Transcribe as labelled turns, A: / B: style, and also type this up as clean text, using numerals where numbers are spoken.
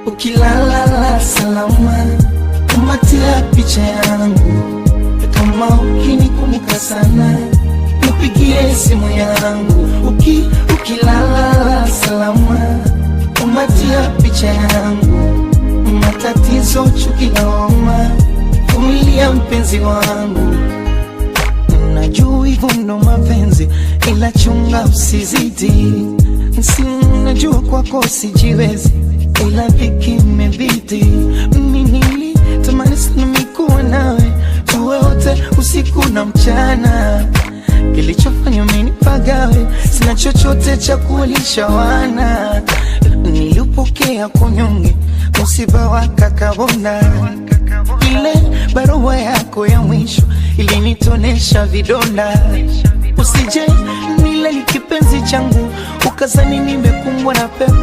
A: ukilala salama, kumatia picha yangu. Kama ukinikumbuka sana, nipigie simu yangu. Ukilala salama, kumatia picha yangu. Matatizo, chuki, lawama, vumilia mpenzi wangu. Najua hivyo ndo mapenzi, ila chunga usizidi. Najua kwako sijiwezi, ila dhiki imebidi. Mimi nilitamani sana mikuwa nawe, tuwe wote usiku na mchana. Kilichofanya mimi nipagawe, sina chochote cha kuwalisha wana. Nilipokea kunyonge, msiba wa kakabona. Ile barua yako ya mwisho ilinitonesha vidonda. Usije nilali kipenzi changu, ukazani nimekumbwa na pepo.